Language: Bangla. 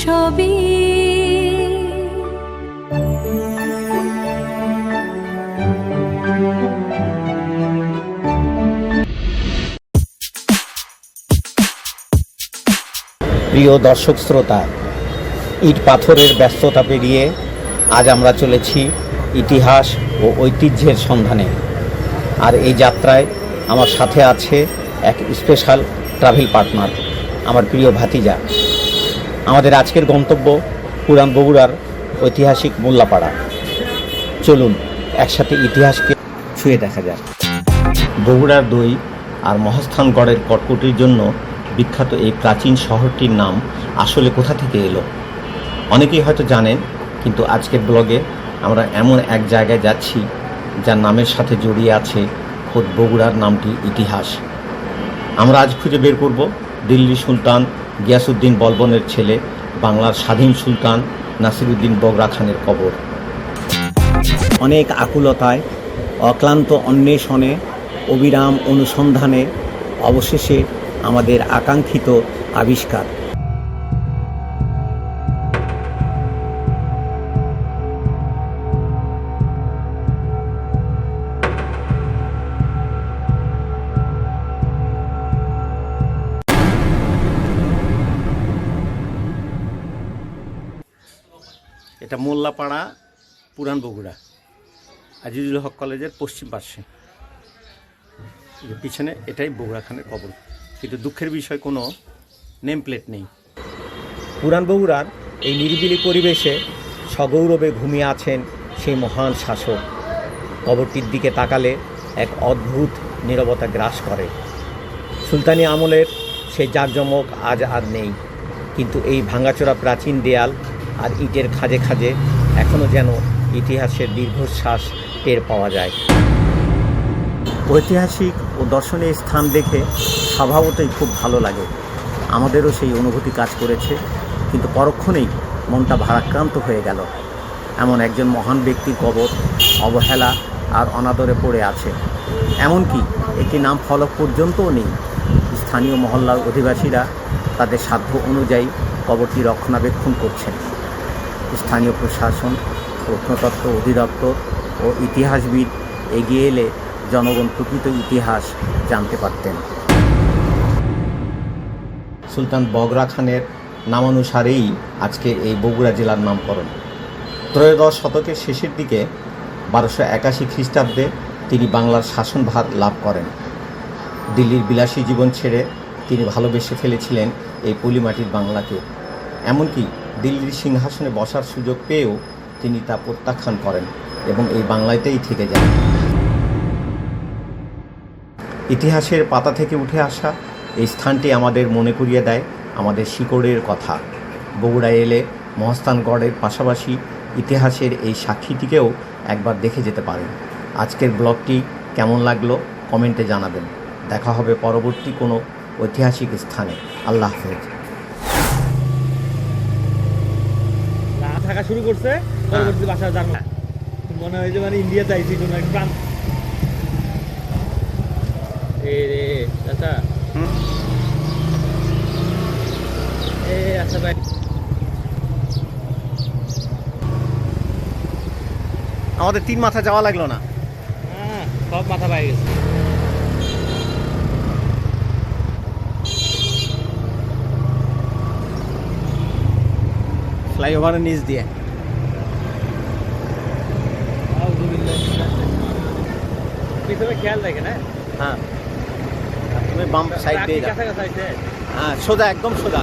সবই। প্রিয় দর্শক শ্রোতা, ইট পাথরের ব্যস্ততা পেরিয়ে আজ আমরা চলেছি ইতিহাস ও ঐতিহ্যের সন্ধানে। আর এই যাত্রায় আমার সাথে আছে এক স্পেশাল ট্রাভেল পার্টনার, আমার প্রিয় ভাতিজা। আমাদের আজকের গন্তব্য পুরান বগুড়ার ঐতিহাসিক মোল্লাপাড়া। চলুন একসাথে ইতিহাসকে ছুঁয়ে দেখা যাক। বগুড়ার দই আর মহাস্থানগড়ের কটকটির জন্য বিখ্যাত এই প্রাচীন শহরটির নাম আসলে কোথা থেকে এলো অনেকেই হয়তো জানেন, কিন্তু আজকের ব্লগে আমরা এমন এক জায়গায় যাচ্ছি যার নামের সাথে জড়িয়ে আছে খোদ বগুড়ার নামটি ইতিহাস। আমরা আজ খুঁজে বের করব দিল্লি সুলতান গিয়াসউদ্দিন বলবনের ছেলে বাংলার স্বাধীন সুলতান নাসিরউদ্দিন বগরা খানের কবর। অনেক আকুলতায়, অক্লান্ত অন্বেষণে, অবিরাম অনুসন্ধানে অবশেষে আমাদের আকাঙ্ক্ষিত আবিষ্কার। এটা মোল্লাপাড়া, পুরান বগুড়া, আজিজুল হক কলেজের পশ্চিম পাশে। পিছনে এটাই বগুড়া খানের কবর, কিন্তু দুঃখের বিষয় কোনো নেম প্লেট নেই। পুরান বগুড়ার এই নিরিবিলি পরিবেশে সগৌরবে ঘুমিয়ে আছেন সেই মহান শাসক। কবরটির দিকে তাকালে এক অদ্ভুত নীরবতা গ্রাস করে। সুলতানি আমলের সেই জাঁকজমক আজ আর নেই, কিন্তু এই ভাঙাচোরা প্রাচীন দেয়াল আর ইটের খাঁজে খাঁজে এখনও যেন ইতিহাসের দীর্ঘশ্বাস টের পাওয়া যায়। ঐতিহাসিক ও দর্শনীয় স্থান দেখে স্বভাবতই খুব ভালো লাগে। আমাদেরও সেই অনুভূতি কাজ করেছে, কিন্তু পরক্ষণেই মনটা ভারাক্রান্ত হয়ে গেল। এমন একজন মহান ব্যক্তির কবর অবহেলা আর অনাদরে পড়ে আছে, এমনকি একটি নাম ফলক পর্যন্তও নেই। স্থানীয় মহল্লার অধিবাসীরা তাদের সাধ্য অনুযায়ী কবরটি রক্ষণাবেক্ষণ করছেন। স্থানীয় প্রশাসন, প্রত্নতত্ত্ব অধিদপ্তর ও ইতিহাসবিদ এগিয়ে এলে জনগণ প্রকৃত ইতিহাস জানতে পারতেন। সুলতান বগরা খানের নামানুসারেই আজকে এই বগুড়া জেলার নামকরণ। ত্রয়োদশ শতকের শেষের দিকে 1281 খ্রিস্টাব্দে তিনি বাংলার শাসনভার লাভ করেন। দিল্লির বিলাসী জীবন ছেড়ে তিনি ভালোবেসে ফেলেছিলেন এই পলিমাটির বাংলাকে। এমনকি দিল্লির সিংহাসনে বসার সুযোগ পেয়েও তিনি তা প্রত্যাখ্যান করেন এবং এই বাংলাতেই থেকে যান। ইতিহাসের পাতা থেকে উঠে আসা এই স্থানটি আমাদের মনে করিয়ে দেয় আমাদের শিকড়ের কথা। বগুড়ায় এলে মহাস্থানগড়ের পাশাপাশি ইতিহাসের এই সাক্ষীটিকেও একবার দেখে যেতে পারেন। আজকের ব্লগটি কেমন লাগলো কমেন্টে জানাবেন। দেখা হবে পরবর্তী কোনো ঐতিহাসিক স্থানে। আল্লাহ হাফেজ। থাকা শুরু করছে, পরবর্তী বাসা জানলা মনে হয় যে মানে ইন্ডিয়া চাইছি কোনো এক প্রান্ত। আচ্ছা ভাই, আমাদের 3 মাথা যাওয়া লাগলো না। হ্যাঁ, সব মাথা পাই গেছে। ফ্লাইওভারের নিচ দিয়ে পিছনে খেয়াল রাখে না। হ্যাঁ, তুমি বাম সাইড দিয়ে যাও। কাছাকাছি হ্যাঁ, সোজা, একদম সোজা।